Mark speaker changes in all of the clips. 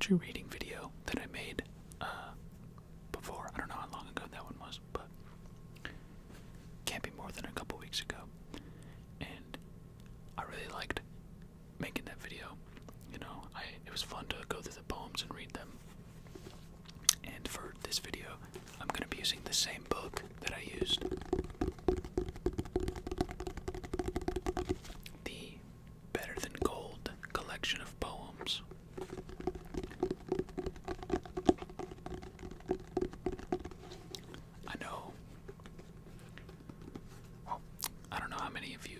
Speaker 1: poetry reading video that I made before. I don't know how long ago that one was, but can't be more than a couple weeks ago. And I really liked making that video. You know, it was fun to go through the poems and read them. And for this video, I'm going to be using the same book that I used. The Better Than Gold collection of poems. I know, well, I don't know how many of you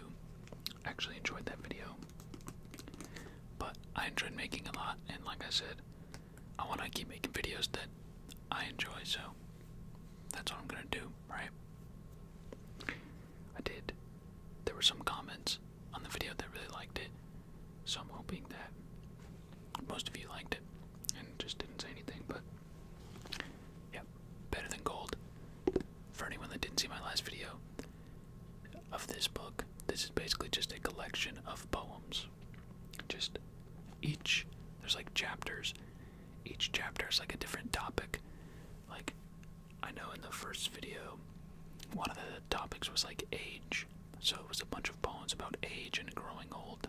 Speaker 1: actually enjoyed that video, but I enjoyed making a lot, and like I said, I want to keep making videos that I enjoy, so that's what I'm gonna do, right? There were some comments on the video that really liked it, so I'm hoping that most of you liked it and just didn't say anything, but yeah, Better Than Gold. For anyone that didn't see my last video of this book, this is basically just a collection of poems. Just there's like chapters. Each chapter is like a different topic. Like, I know in the first video, one of the topics was like age. So it was a bunch of poems about age and growing old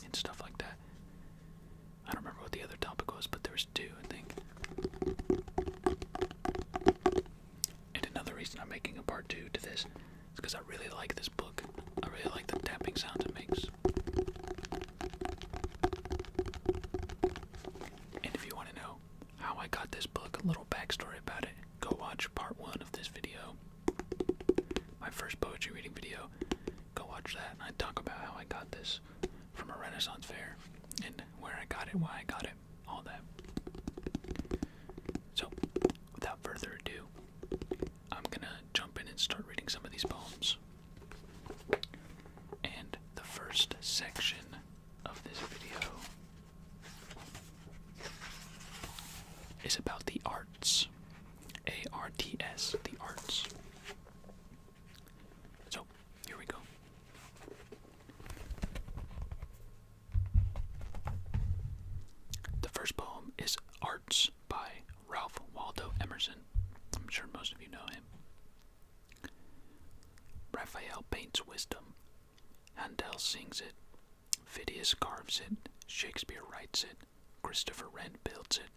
Speaker 1: and stuff like that. I don't remember what the other topic was, but there was two, I think. And another reason I'm making a part 2 to this is because I really like this book. I really like the tapping sounds it makes. And if you want to know how I got this book, a little backstory about it, go watch part 1 of this video. My first poetry reading video. Go watch that, and I talk about how I got this from a Renaissance fair, and where I got it, why I got it, all that. So, without further ado, I'm gonna jump in and start reading some of these poems. And the first section of this video is about the arts. A-R-T-S, the arts. So, here we go. The first poem is Arts by Ralph Waldo Emerson. I'm sure most of you know him. Raphael paints wisdom. Handel sings it. Phidias carves it. Shakespeare writes it. Christopher Wren builds it.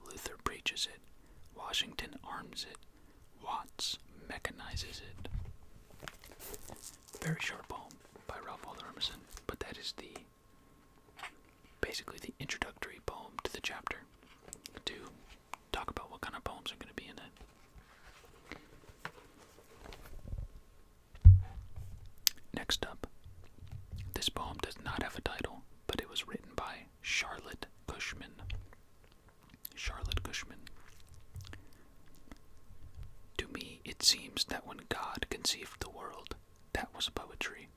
Speaker 1: Luther preaches it. Washington arms it. Watts mechanizes it. Very short poem by Ralph Waldo Emerson, but that is basically the introductory poem to the chapter to talk about what kind of poems are going to be in it. Next up, this poem does not have a title, but it was written by Charlotte Cushman. Charlotte Cushman. To me, it seems that when God conceived the world, that was poetry.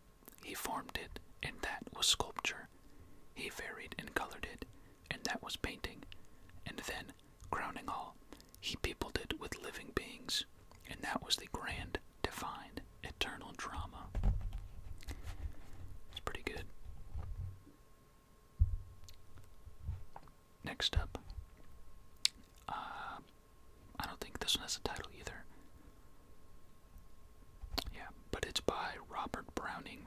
Speaker 1: He formed it, and that was sculpture. He varied and colored it, and that was painting. And then, crowning all, he peopled it with living beings, and that was the grand, divine, eternal drama. It's pretty good. Next up, I don't think this one has a title either. Yeah, but it's by Robert Browning,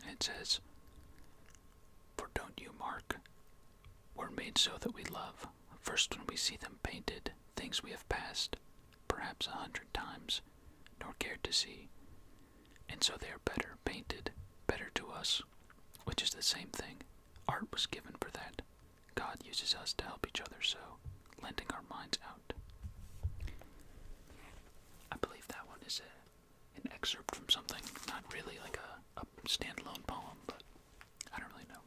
Speaker 1: and it says, "For don't you mark, we're made so that we love, first when we see them painted, things we have passed, perhaps 100 times, nor cared to see, and so they are better painted, better to us, which is the same thing. Art was given for that. God uses us to help each other so, lending our minds out." I believe that one is an excerpt from something, not really like a standalone poem, but I don't really know.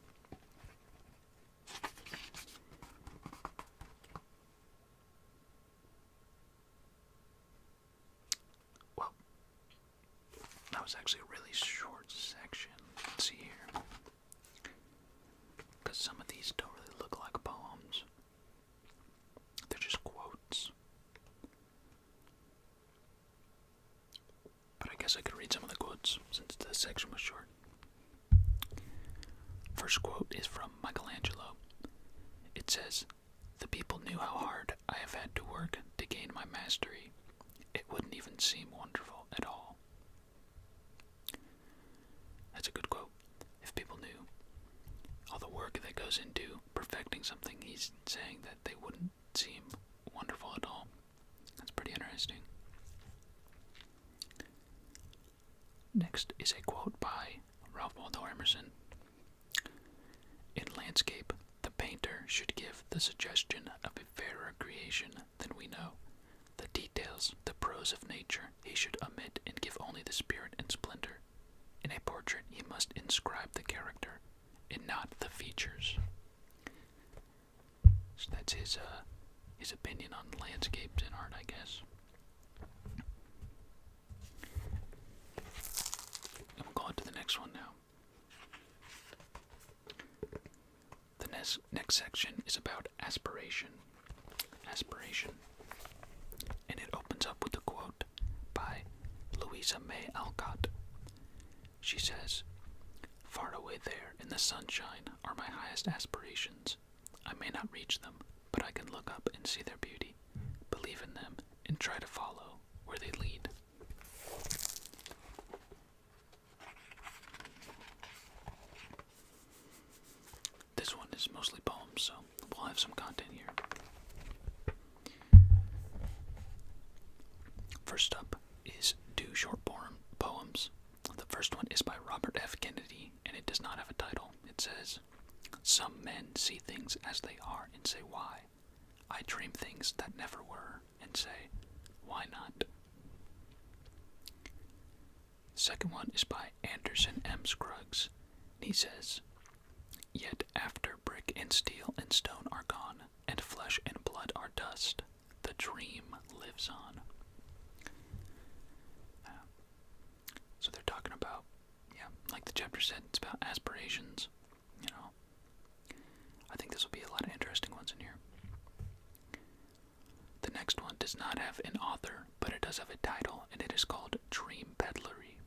Speaker 1: Well, that was actually a really short section. Let's see here. Because some of these don't really look like poems. They're just quotes. But I guess I could read some of the quotes since the section was short. First quote is from Michelangelo. It says, the people knew how hard I have had to work to gain my mastery, it wouldn't even seem wonderful at all. That's a good quote. If people knew all the work that goes into perfecting something, he's saying that they wouldn't seem wonderful at all. That's pretty interesting. Next is a quote by Ralph Waldo Emerson. In landscape, the painter should give the suggestion of a fairer creation than we know. The details, the prose of nature, he should omit and give only the spirit and splendor. In a portrait, he must inscribe the character, and not the features. So that's his opinion on landscapes in art, I guess. And we'll go on to the next one now. The next section is about aspiration. Aspiration. And it opens up with a quote by Louisa May Alcott. She says, "Far away there in the sunshine are my highest aspirations. I may not reach them, but I can look up and see their beauty, believe in them, and try to follow where they lead." This one is mostly poems, so we'll have some content here. First up is two short poems. The first one is by Robert F. Kennedy, and it does not have a title. It says, "Some men see things as they are and say, why? I dream things that never were and say, why not?" Second one is by Anderson M. Scruggs, and he says, "Yet after brick and steel and stone are gone, and flesh and blood are dust, the dream lives on." So they're talking about, like the chapter said, it's about aspirations, I think this will be a lot of interesting ones in here. The next one does not have an author, but it does have a title, and it is called Dream Peddlery.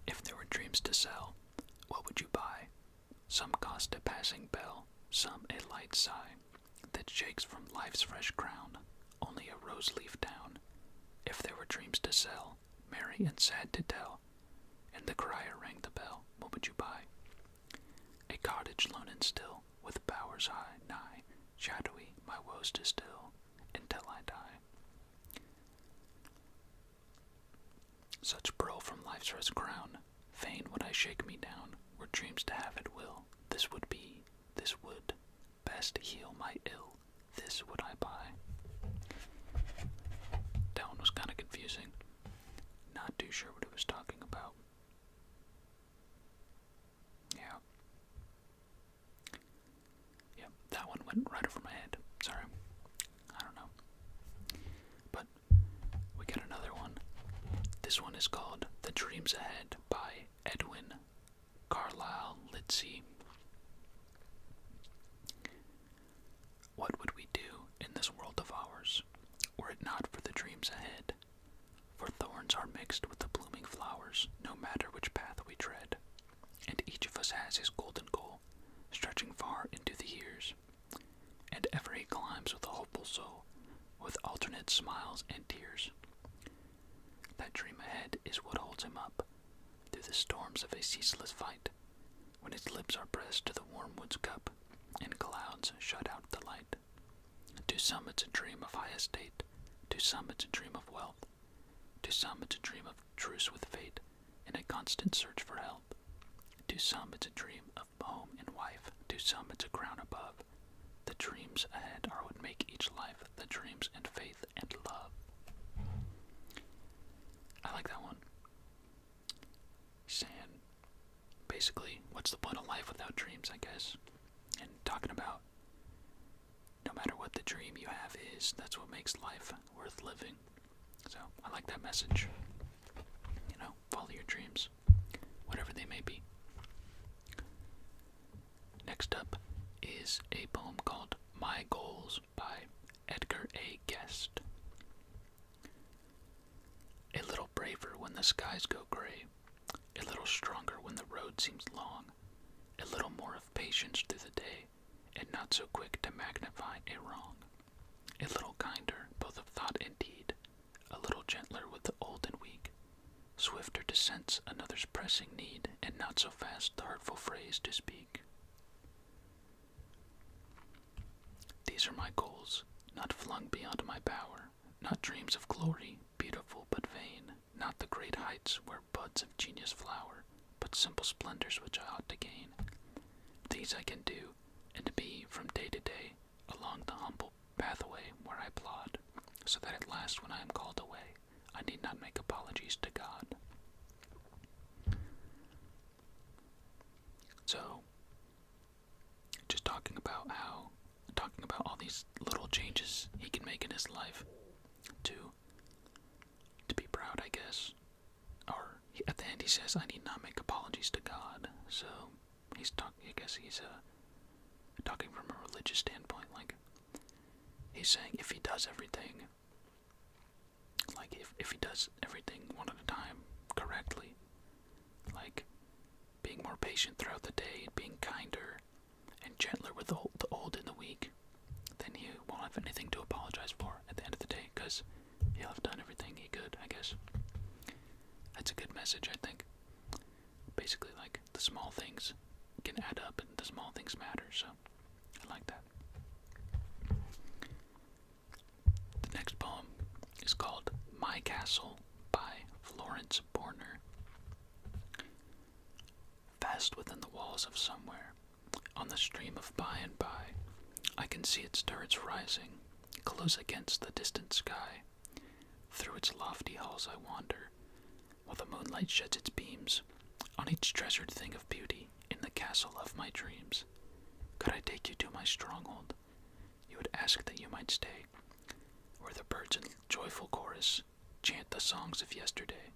Speaker 1: If there were dreams to sell, what would you buy? Some cost a passing bell, some a light sigh that shakes from life's fresh crown, only a rose leaf down. If there were dreams to sell, merry and sad to tell, and the crier rang the bell, what would you buy? A cottage lone and still, with bowers high, nigh, shadowy, my woes to still, until I die. Such pearl from life's rest crown, fain would I shake me down, were dreams to have at will. This would be, this would, best heal my ill, this would I buy. That one was kind of confusing. Not too sure what it was talking about. Yeah, that one went right over my head. Sorry. I don't know. But we got another one. This one is called The Dreams Ahead by Edwin Carlisle Litzy. What would we do in this world of ours, were it not for the dreams ahead? For thorns are mixed with the blooming flowers, no matter which path we tread, and each of us has his golden goal, stretching far into the years, and ever he climbs with a hopeful soul, with alternate smiles and tears. That dream ahead is what holds him up, through the storms of a ceaseless fight, when his lips are pressed to the warm wood's cup, and clouds shut out the light. To some it's a dream of high estate, to some it's a dream of wealth, to some it's a dream of truce with fate, and a constant search for help. To some it's a dream of home and wife, to some it's a crown above. The dreams ahead are what make each life, the dreams and faith and love. I like that one. Saying, basically, what's the point of life without dreams, I guess? And talking about, no matter what the dream you have is, that's what makes life worth living. So, I like that message. Follow your dreams, whatever they may be. Next up is a poem called My Goals by Edgar A. Guest. A little braver when the skies go gray, a little stronger when the road seems long, a little more of patience through the day, and not so quick to magnify a wrong. A little kinder, both of thought and deed, a little gentler with the old and weak, swifter to sense another's pressing need, and not so fast the hurtful phrase to speak. These are my goals, not flung beyond my power, not dreams of glory, beautiful but vain, not the great heights where buds of genius flower, but simple splendors which I ought to gain. These I can do, and be from day to day, along the humble pathway where I plod, so that at last when I am called away, I need not make apologies to God. So, just talking about all these little changes he can make in his life to be proud, I guess. Or at the end he says, I need not make apologies to God. So I guess he's talking from a religious standpoint. Like, he's saying if he does everything, like if he does everything one at a time correctly, like being more patient throughout the day, being kinder and gentler with the old and the weak, then he won't have anything to apologize for at the end of the day, because he'll have done everything he could, I guess. That's a good message, I think. Basically, like, the small things can add up and the small things matter, so I like that. The next poem is called My Castle by Florence Borner. Fast within the walls of somewhere, on the stream of by and by, I can see its turrets rising, close against the distant sky. Through its lofty halls I wander, while the moonlight sheds its beams on each treasured thing of beauty in the castle of my dreams. Could I take you to my stronghold, you would ask that you might stay, where the birds in joyful chorus chant the songs of yesterday,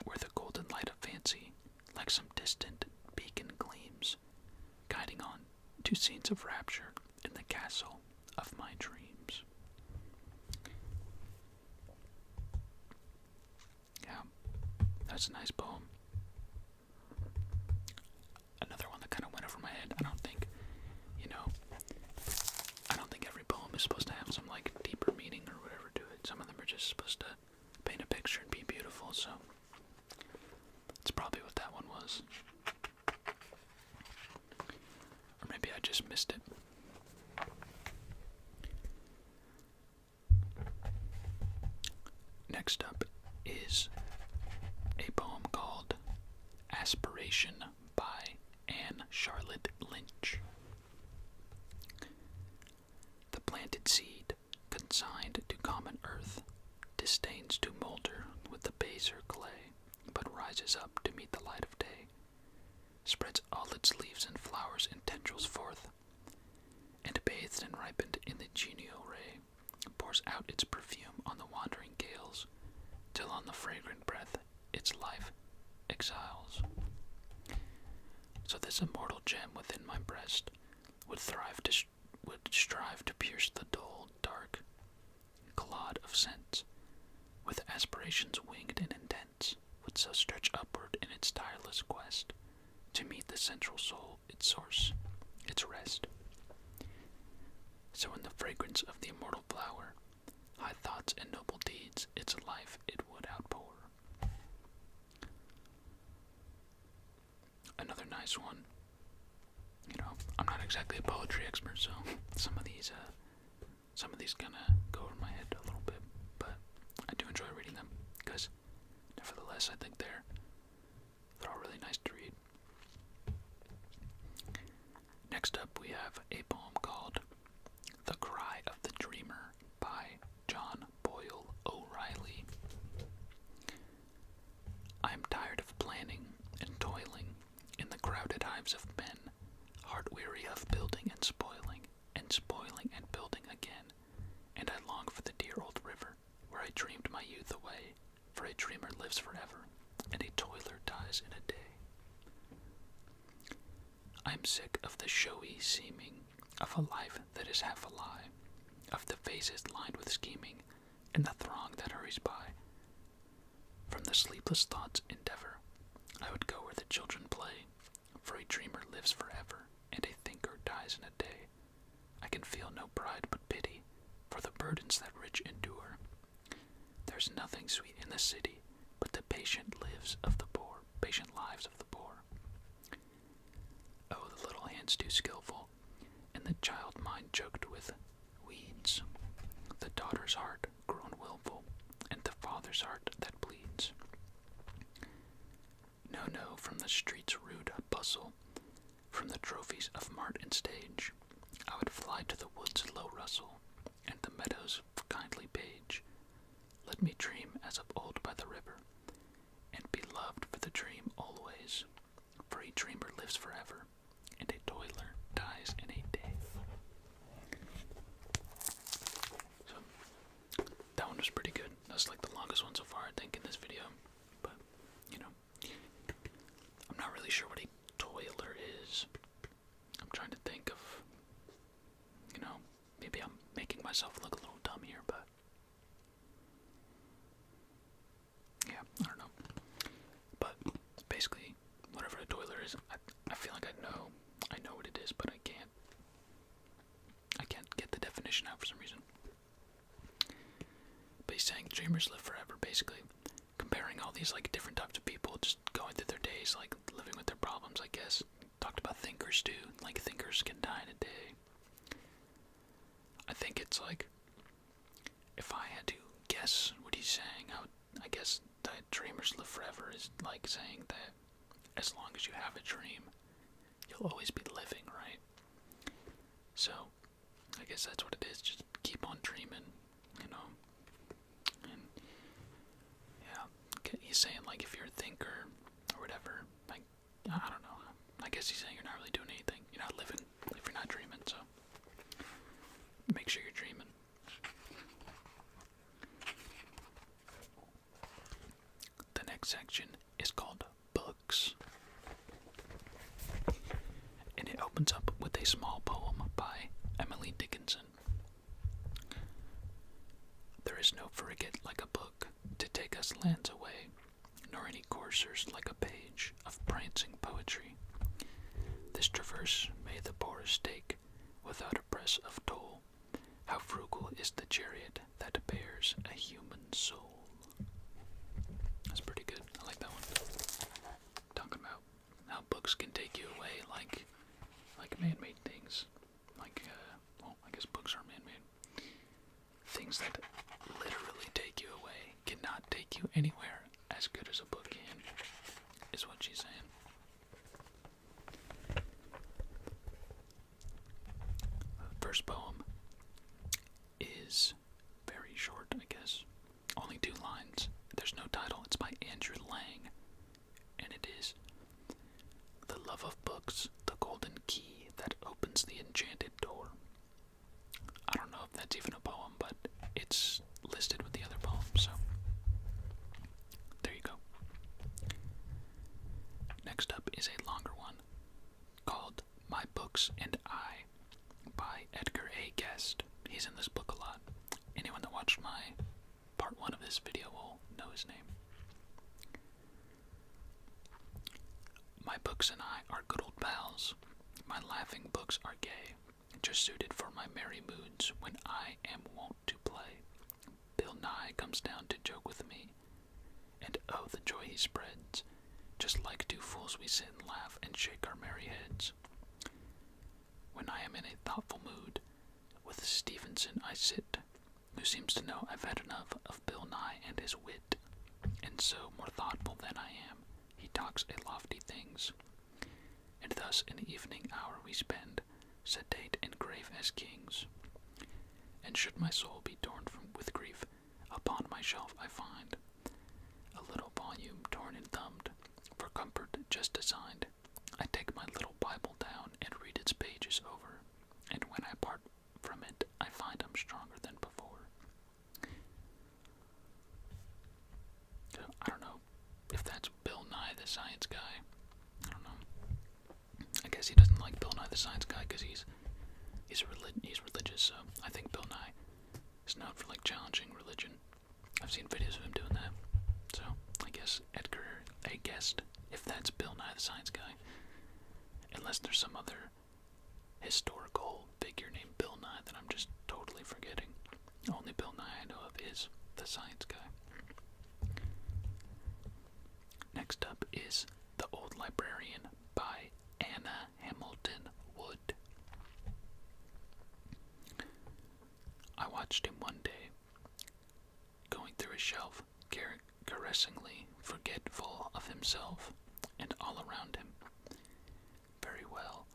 Speaker 1: where the golden light of fancy, like some distant beacon, gleams, guiding on to scenes of rapture in the castle of my dreams. Yeah, that's a nice poem. Another one that kind of went over my head. I don't think every poem is supposed to have some like deeper meaning or whatever to it. Some of them are just supposed to paint a picture and be beautiful, so that's probably what that one was. Or maybe I just missed it. Next up is a poem called Aspiration by Anne Charlotte Lynch. The planted seed, consigned to common earth, disdains to molder with the baser clay, but rises up to meet the light of day, spreads all its leaves and flowers and tendrils forth, and bathed and ripened in the genial ray, pours out its perfume on the wandering gales, till on the fragrant breath its life exiles. So this immortal gem within my breast would strive to pierce the dull, dark clod of sense, with aspirations winged and intense, would so stretch upward in its tireless quest, to meet the central soul, its source, its rest. So in the fragrance of the immortal flower, high thoughts and noble deeds, its life it would outpour. Another nice one. I'm not exactly a poetry expert, so some of these kind of go over my head a little bit, but I do enjoy reading them, because nevertheless I think they're all really nice to read. Next up we have a poem called The Cry of the Dreamer by John Boyle O'Reilly. I am tired of planning and toiling in the crowded hives of men, heart weary of building and spoiling and building again, and I long for the dear old river, where I dreamed my youth away, for a dreamer lives forever, and a toiler dies in a day. I am sick of the showy seeming of a life that is half a lie, of the faces lined with scheming, and the throng that hurries by. From the sleepless thoughts endeavor, I would go where the children play, for a dreamer lives forever, and a thinker dies in a day. I can feel no pride but pity for the burdens that rich endure. There's nothing sweet in the city but the patient lives of the poor, patient lives of the poor. Oh, the little hands too skillful, and the child mind choked with weeds, the daughter's heart grown willful, and the father's heart that bleeds. No, no, from the street's rude bustle, from the trophies of mart and stage, I would fly to the woods' low rustle, and the meadow's kindly page. Let me dream as of old by the river, and be loved for the dream always, for a dreamer lives forever, and a toiler dies in a day. So, that one was pretty good. That's like the longest one so far, I think, in this video. But, you know, I'm not really sure what a toiler is. I'm trying to think of, you know, maybe I'm making myself look a little dumb here, but yeah, I don't know. But basically, whatever a toiler is, I feel like I know what it is, but I can't get the definition out for some reason. But he's saying dreamers live forever, basically comparing all these like different types of people just going through their days, like living with their problems, I guess. Talked about thinkers too, like thinkers can die in a day. I think it's like, if I had to guess what he's saying, I guess that dreamers live forever is like saying that as long as you have a dream, you'll always be living, right? So, I guess that's what it is, just keep on dreaming, you know? And, yeah, he's saying, like, if you're a thinker, or whatever, like, I don't know, I guess he's saying you're not really doing anything, you're not living, if you're not dreaming, so, make sure you're dreaming. The next section is called Books, and it opens up with a small poem by Emily Dickinson. There is no frigate like a book to take us lands away, nor any coursers like a page of prancing poetry. This traverse may the poorest take, without a press of toll. How frugal is the chariot that bears a human soul. That's pretty good. I like that one. Talking about how books can take you away like man-made things. Like, well, I guess books are man-made. Things that literally take you away cannot take you anywhere as good as a book can, is what she's saying. First poem is very short, I guess. Only 2 lines. There's no title. It's by Andrew Lang. And it is, the love of books, the golden key that opens the enchanted door. I don't know if that's even a poem, but it's listed with the other poems, so there you go. Next up is a longer one called My Books and I by Edgar A. Guest. He's in this book a lot. Anyone that watched my part 1 of this video will know his name. My books and I are good old pals. My laughing books are gay, just suited for my merry moods when I am wont to play. Bill Nye comes down to joke with me, and oh, the joy he spreads. Just like 2 fools we sit and laugh and shake our merry heads. When I am in a thoughtful mood, with Stevenson I sit, who seems to know I've had enough of Bill Nye and his wit, and so more thoughtful than I am, he talks a lofty things, and thus an evening hour we spend, sedate and grave as kings. And should my soul be torn with grief, upon my shelf I find a little volume torn and thumbed, for comfort just assigned. I take my little Bible down and read its pages over, and when I part from it, I find I'm stronger than before. So, I don't know if that's Bill Nye the Science Guy. I don't know. I guess he doesn't like Bill Nye the Science Guy because he's religious, so I think Bill Nye is known for like challenging religion. I've seen videos of him doing that. So, I guess Edgar A. Guest, if that's Bill Nye the Science Guy. Unless there's some other historical figure named Bill Nye that I'm just totally forgetting. The only Bill Nye I know of is the science guy. Next up is The Old Librarian by Anna Hamilton Wood. I watched him one day, going through a shelf, caressingly forgetful of himself and all around him. Very well,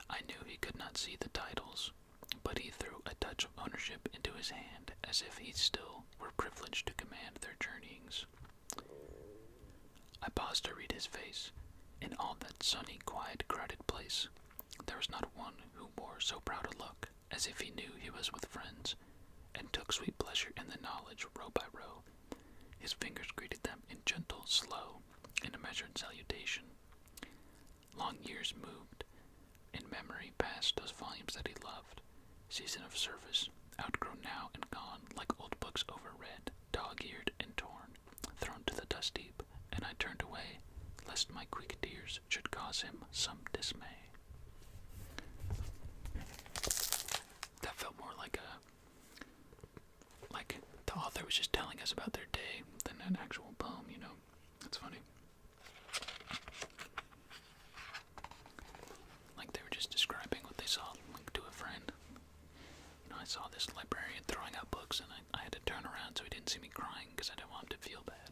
Speaker 1: I knew he could not see the titles, but he threw a touch of ownership into his hand as if he still were privileged to command their journeyings. I paused to read his face. In all that sunny, quiet, crowded place, there was not one who wore so proud a look, as if he knew he was with friends, and took sweet pleasure in the knowledge row by row. His fingers greeted them in gentle, slow, and a measured salutation. Long years moved. In memory passed those volumes that he loved. Season of service, outgrown now and gone, like old books overread, dog-eared and torn, thrown to the dust heap, and I turned away, lest my quick tears should cause him some dismay. That felt more like the author was just telling us about their day than an actual poem, you know? That's funny. Like they were just describing what they saw, like to a friend. You know, I saw this librarian throwing out books, and I had to turn around so he didn't see me crying because I didn't want him to feel bad.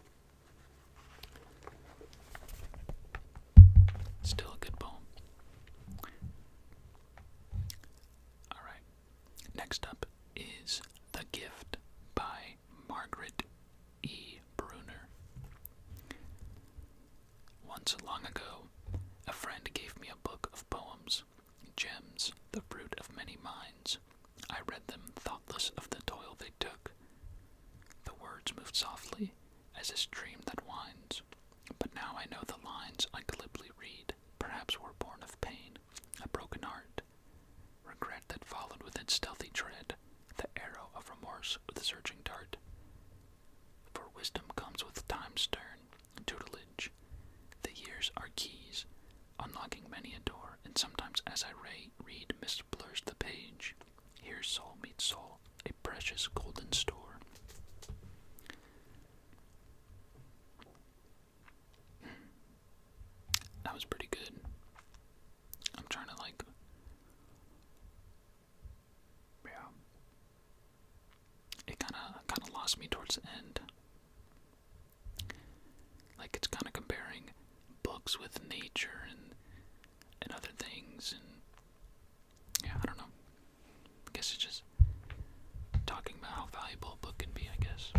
Speaker 1: Still a good poem. Alright, next up is The Gift by Margaret E. Bruner. Once long ago, a friend gave me a book of poems, gems, the fruit of many minds. I read them, thoughtless of the toil they took. The words moved softly, as a stream that winds, but now I know the lines I glibly read perhaps were born of pain, a broken heart, regret that followed with its stealthy tread, the arrow of remorse with a searching dart. For wisdom comes with time's stern tutelage. The years are keys, unlocking many a door, and sometimes as I read, mist blurs the page. Here soul meets soul, a precious golden store. That was pretty good. I'm trying to yeah. It kinda lost me towards the end. Like it's kinda comparing books with nature and other things, and yeah, I don't know. I guess it's just talking about how valuable a book can be, I guess.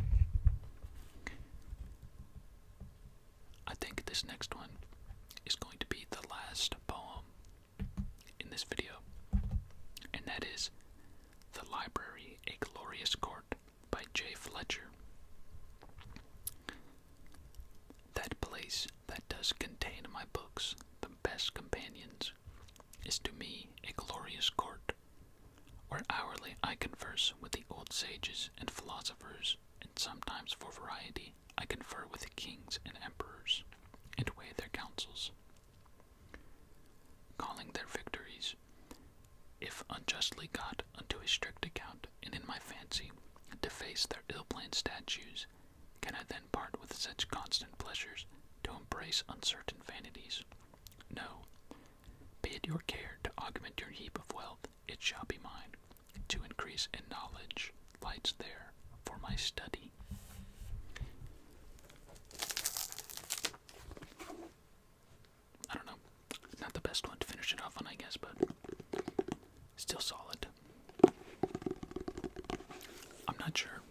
Speaker 1: I think this next one is going to be the last poem in this video, and that is The Library, A Glorious Court by J. Fletcher. That place that does contain my books, the best companions, is to me a glorious court, where hourly I converse with the old sages and philosophers, and sometimes for variety I confer with the kings and emperors, and weigh their counsels, calling their victories, if unjustly got, unto a strict account, and in my fancy deface their ill-planned statues. Can I then part with such constant pleasures, to embrace uncertain vanities? No. Be it your care to augment your heap of wealth, it shall be mine, to increase in knowledge, lights there for my study. I don't know, not the best one to finish it off on, I guess, but still solid. I'm not sure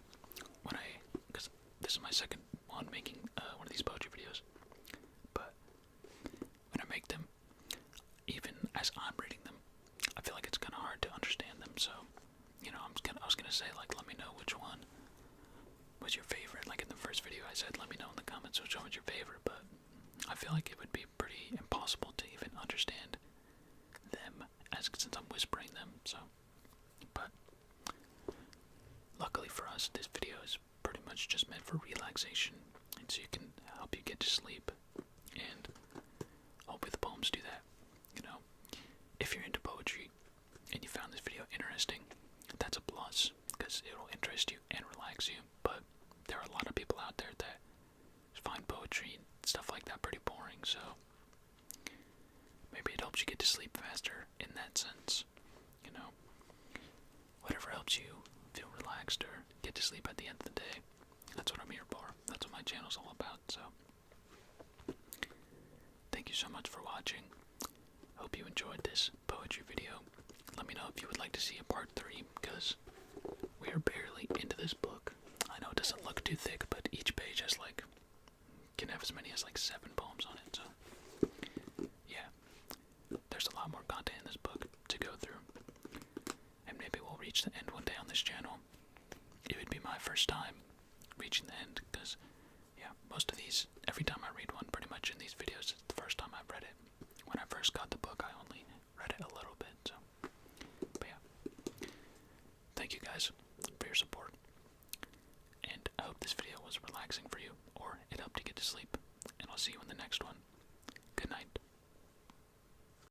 Speaker 1: because this is my second one making one of these poetry videos, but when I make them, even as I'm reading them, I feel like it's kind of hard to understand them, so, you know, I was gonna say, like, let me know which one was your favorite. Like in the first video I said, let me know in the comments which one was your favorite, but I feel like it would be pretty impossible to even understand them since I'm whispering them, so, but luckily for us, this video is pretty much just meant for relaxation, and so you can help you get to sleep, and hopefully the poems do that. You know, if you're into poetry out there that find poetry and stuff like that pretty boring, so maybe it helps you get to sleep faster in that sense. You know, whatever helps you feel relaxed or get to sleep at the end of the day. That's what I'm here for. That's what my channel's all about, so thank you so much for watching. Hope you enjoyed this poetry video. Let me know if you would like to see a part 3, because we are barely into this book. I know it doesn't look too thick, but each page has can have as many as 7 poems on it, so yeah, there's a lot more content in this book to go through. And maybe we'll reach the end one day on this channel. It would be my first time reaching the end, because yeah, most of these, every time I read one pretty much in these videos, it's the first time I've read it. When I first got the book, I only read it a little bit, so, but yeah, thank you guys for your support, and I hope this video was relaxing for you, or it helped you get to sleep, and I'll see you in the next one. Good night.